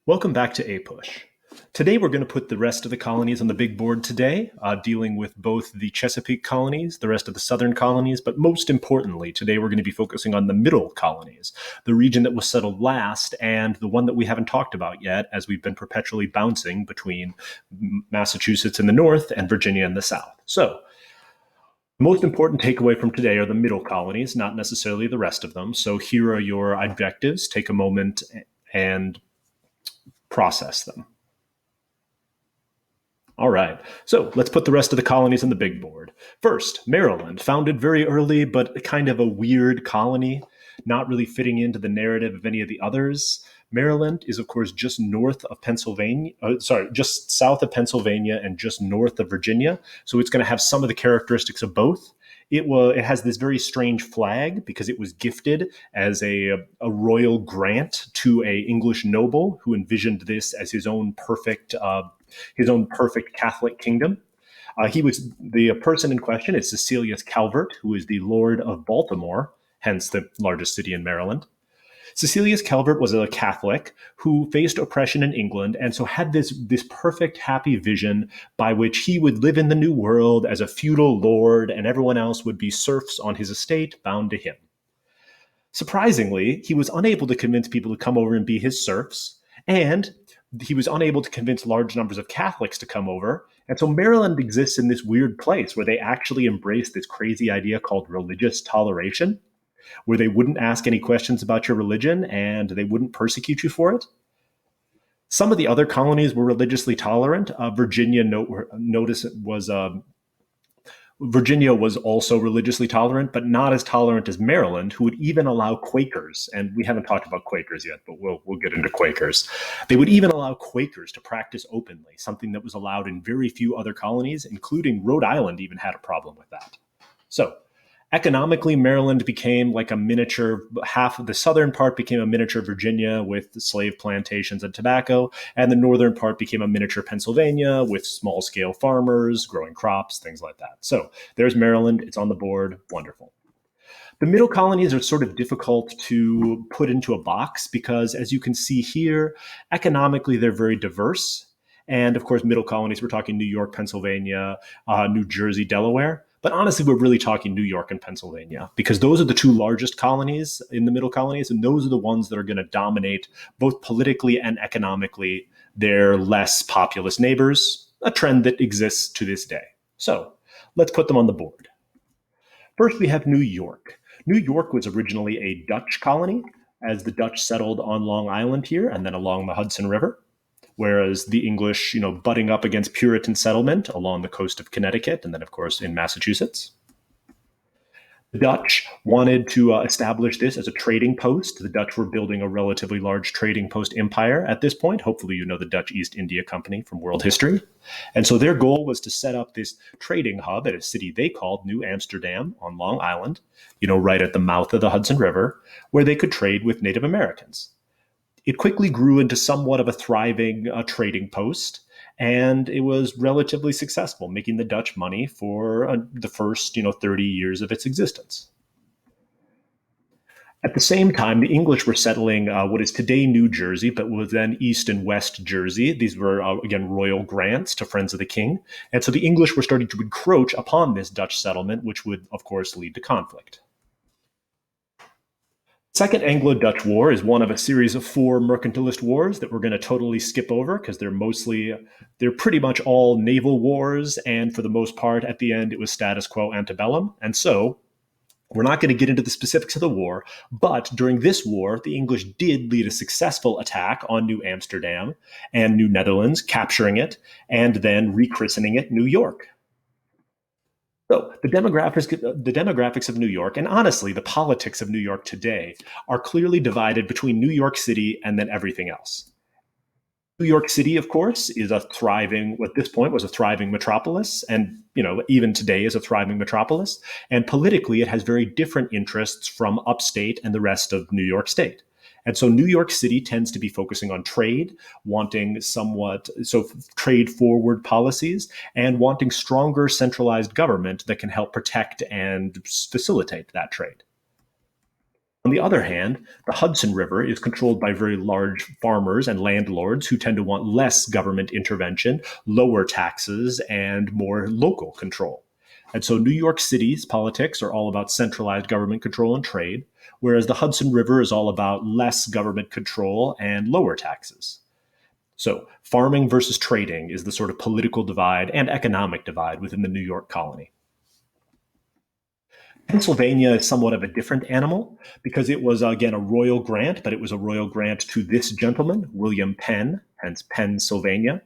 Welcome back to A-Push. Today we're going to put the rest of the colonies on the big board today, dealing with both the Chesapeake colonies, the rest of the southern colonies, but most importantly, today we're going to be focusing on the Middle Colonies, the region that was settled last and the one that we haven't talked about yet, as we've been perpetually bouncing between Massachusetts in the north and Virginia in the south. So, the most important takeaway from today are the Middle Colonies, not necessarily the rest of them. So here are your objectives. Take a moment and process them. All right, so let's put the rest of the colonies on the big board. First, Maryland, founded very early, but kind of a weird colony, not really fitting into the narrative of any of the others. Maryland is, of course, just north of Pennsylvania, just south of Pennsylvania and just north of Virginia. So it's going to have some of the characteristics of both. It has this very strange flag because it was gifted as a royal grant to a English noble who envisioned this as his own perfect Catholic kingdom. He was the person in question is Cecilius Calvert, who is the Lord of Baltimore, hence the largest city in Maryland. Cecilius Calvert was a Catholic who faced oppression in England and so had this perfect, happy vision by which he would live in the New World as a feudal lord and everyone else would be serfs on his estate bound to him. Surprisingly, he was unable to convince people to come over and be his serfs, and he was unable to convince large numbers of Catholics to come over. And so Maryland exists in this weird place where they actually embrace this crazy idea called religious toleration, where they wouldn't ask any questions about your religion and they wouldn't persecute you for it. Some of the other colonies were religiously tolerant. Virginia was also religiously tolerant, but not as tolerant as Maryland, who would even allow Quakers, and we haven't talked about Quakers yet, but we'll get into Quakers. They would even allow Quakers to practice openly, something that was allowed in very few other colonies, including Rhode Island even had a problem with that. So, economically, Maryland became like a miniature, half of the southern part became a miniature Virginia with slave plantations and tobacco, and the northern part became a miniature Pennsylvania with small-scale farmers growing crops, things like that. So there's Maryland. It's on the board. Wonderful. The Middle Colonies are sort of difficult to put into a box because, as you can see here, economically, they're very diverse. And of course, Middle Colonies, we're talking New York, Pennsylvania, New Jersey, Delaware. But honestly, we're really talking New York and Pennsylvania because those are the two largest colonies in the Middle Colonies, and those are the ones that are going to dominate both politically and economically their less populous neighbors, a trend that exists to this day. So let's put them on the board. First, we have New York. New York was originally a Dutch colony as the Dutch settled on Long Island here and then along the Hudson River, whereas the English, butting up against Puritan settlement along the coast of Connecticut and then, of course, in Massachusetts. The Dutch wanted to establish this as a trading post. The Dutch were building a relatively large trading post empire at this point. Hopefully, you know the Dutch East India Company from world history. And so their goal was to set up this trading hub at a city they called New Amsterdam on Long Island, right at the mouth of the Hudson River, where they could trade with Native Americans. It quickly grew into somewhat of a thriving trading post, and it was relatively successful, making the Dutch money for the first 30 years of its existence. At the same time, the English were settling what is today New Jersey, but was then East and West Jersey. These were, again, royal grants to friends of the king. And so the English were starting to encroach upon this Dutch settlement, which would, of course, lead to conflict. Second Anglo-Dutch War is one of a series of 4 mercantilist wars that we're going to totally skip over because they're pretty much all naval wars, and for the most part, at the end, it was status quo antebellum. And so we're not going to get into the specifics of the war, but during this war, the English did lead a successful attack on New Amsterdam and New Netherlands, capturing it, and then rechristening it New York. So the demographics of New York, and honestly, the politics of New York today, are clearly divided between New York City and then everything else. New York City, of course, is at this point was a thriving metropolis, and even today is a thriving metropolis. And politically, it has very different interests from upstate and the rest of New York State. And so New York City tends to be focusing on trade, wanting trade forward policies, and wanting stronger centralized government that can help protect and facilitate that trade. On the other hand, the Hudson River is controlled by very large farmers and landlords who tend to want less government intervention, lower taxes, and more local control. And so New York City's politics are all about centralized government control and trade, whereas the Hudson River is all about less government control and lower taxes. So farming versus trading is the sort of political divide and economic divide within the New York colony. Pennsylvania is somewhat of a different animal because it was, again, a royal grant, but it was a royal grant to this gentleman, William Penn, hence Pennsylvania.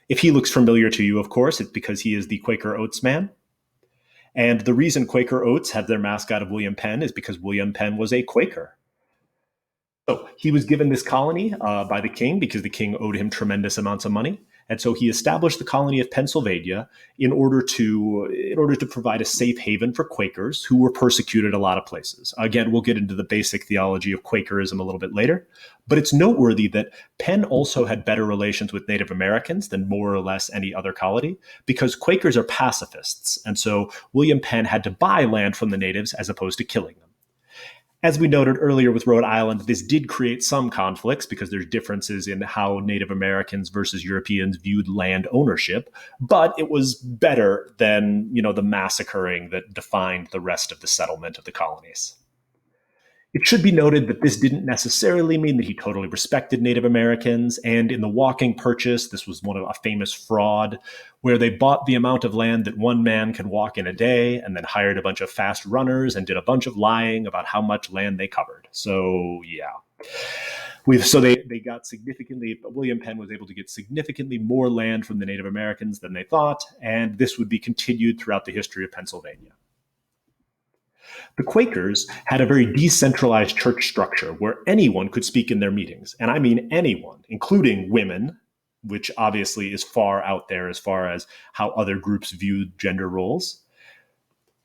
If he looks familiar to you, of course, it's because he is the Quaker Oats man. And the reason Quaker Oats have their mascot of William Penn is because William Penn was a Quaker. So he was given this colony by the king because the king owed him tremendous amounts of money. And so he established the colony of Pennsylvania in order to provide a safe haven for Quakers who were persecuted a lot of places. Again, we'll get into the basic theology of Quakerism a little bit later, but it's noteworthy that Penn also had better relations with Native Americans than more or less any other colony because Quakers are pacifists, and so William Penn had to buy land from the natives as opposed to killing them. As we noted earlier with Rhode Island, this did create some conflicts because there's differences in how Native Americans versus Europeans viewed land ownership, but it was better than, the massacring that defined the rest of the settlement of the colonies. It should be noted that this didn't necessarily mean that he totally respected Native Americans, and in the walking purchase, this was one of a famous fraud where they bought the amount of land that one man can walk in a day and then hired a bunch of fast runners and did a bunch of lying about how much land they covered. So, yeah. They got significantly, William Penn was able to get significantly more land from the Native Americans than they thought, and this would be continued throughout the history of Pennsylvania. The Quakers had a very decentralized church structure where anyone could speak in their meetings. And I mean anyone, including women, which obviously is far out there as far as how other groups viewed gender roles.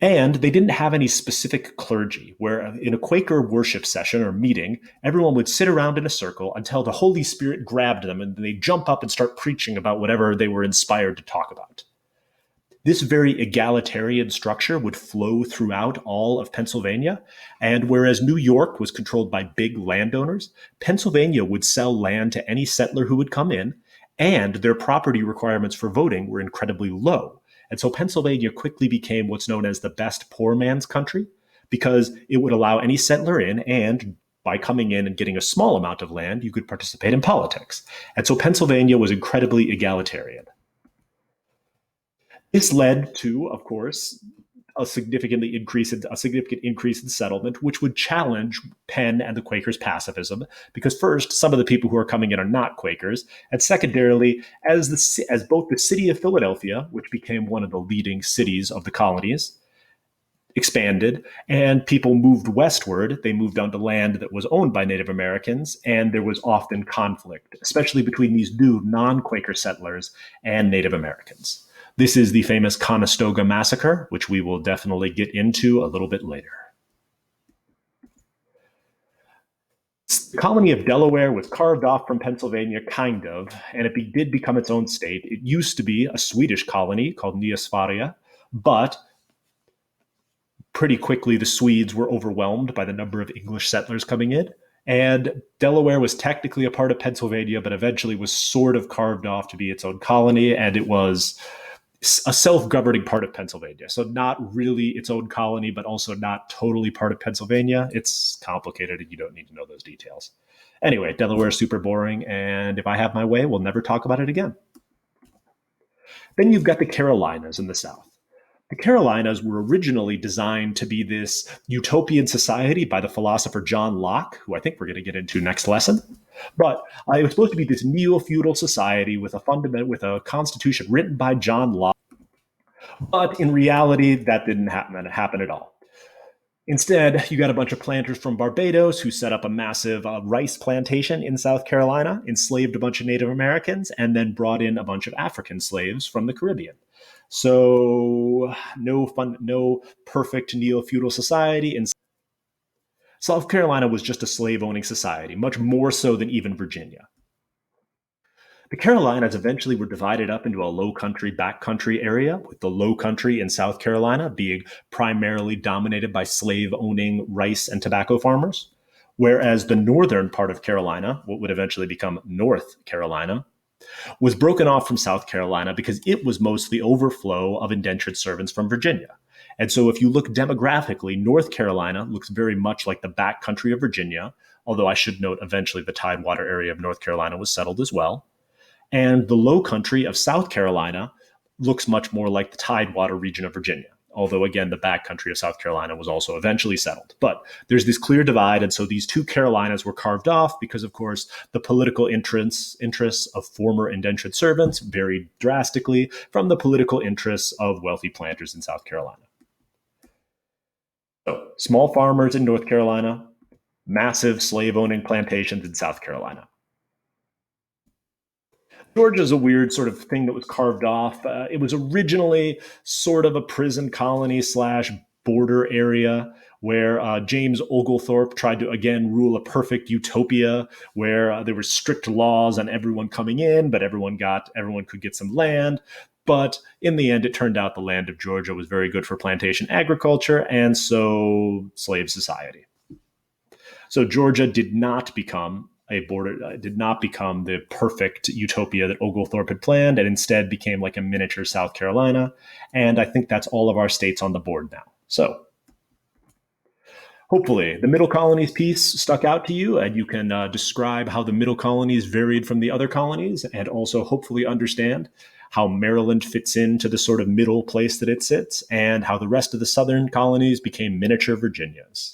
And they didn't have any specific clergy, where in a Quaker worship session or meeting, everyone would sit around in a circle until the Holy Spirit grabbed them and they jump up and start preaching about whatever they were inspired to talk about. This very egalitarian structure would flow throughout all of Pennsylvania. And whereas New York was controlled by big landowners, Pennsylvania would sell land to any settler who would come in, and their property requirements for voting were incredibly low. And so Pennsylvania quickly became what's known as the best poor man's country because it would allow any settler in, and by coming in and getting a small amount of land, you could participate in politics. And so Pennsylvania was incredibly egalitarian. This led to, of course, a significant increase in settlement, which would challenge Penn and the Quakers' pacifism. Because first, some of the people who are coming in are not Quakers, and secondarily, as both the city of Philadelphia, which became one of the leading cities of the colonies, expanded and people moved westward, they moved onto land that was owned by Native Americans, and there was often conflict, especially between these new non-Quaker settlers and Native Americans. This is the famous Conestoga Massacre, which we will definitely get into a little bit later. The colony of Delaware was carved off from Pennsylvania, kind of, and it did become its own state. It used to be a Swedish colony called Nya Sverige, but pretty quickly the Swedes were overwhelmed by the number of English settlers coming in. And Delaware was technically a part of Pennsylvania, but eventually was sort of carved off to be its own colony, and it was a self-governing part of Pennsylvania. So not really its own colony, but also not totally part of Pennsylvania. It's complicated and you don't need to know those details. Anyway, Delaware is super boring, and if I have my way, we'll never talk about it again. Then you've got the Carolinas in the South. The Carolinas were originally designed to be this utopian society by the philosopher John Locke, who I think we're going to get into next lesson. But it was supposed to be this neo-feudal society with a constitution written by John Locke. But in reality, that didn't happen at all. Instead, you got a bunch of planters from Barbados who set up a massive rice plantation in South Carolina, enslaved a bunch of Native Americans, and then brought in a bunch of African slaves from the Caribbean. So no perfect neo-feudal society. And South Carolina was just a slave-owning society, much more so than even Virginia. The Carolinas eventually were divided up into a low country, back country area, with the low country in South Carolina being primarily dominated by slave owning rice and tobacco farmers, whereas the northern part of Carolina, what would eventually become North Carolina, was broken off from South Carolina because it was mostly overflow of indentured servants from Virginia. And so if you look demographically, North Carolina looks very much like the back country of Virginia, although I should note eventually the Tidewater area of North Carolina was settled as well. And the low country of South Carolina looks much more like the Tidewater region of Virginia. Although, again, the back country of South Carolina was also eventually settled. But there's this clear divide. And so these two Carolinas were carved off because, of course, the political interests of former indentured servants varied drastically from the political interests of wealthy planters in South Carolina. So, small farmers in North Carolina, massive slave owning plantations in South Carolina. Georgia is a weird sort of thing that was carved off. It was originally sort of a prison colony slash border area where James Oglethorpe tried to again rule a perfect utopia where there were strict laws on everyone coming in, but everyone could get some land. But in the end, it turned out the land of Georgia was very good for plantation agriculture, and so slave society. So Georgia did not become the perfect utopia that Oglethorpe had planned, and instead became like a miniature South Carolina. And I think that's all of our states on the board now. So hopefully the Middle Colonies piece stuck out to you, and you can describe how the Middle Colonies varied from the other colonies, and also hopefully understand how Maryland fits into the sort of middle place that it sits, and how the rest of the Southern colonies became miniature Virginias.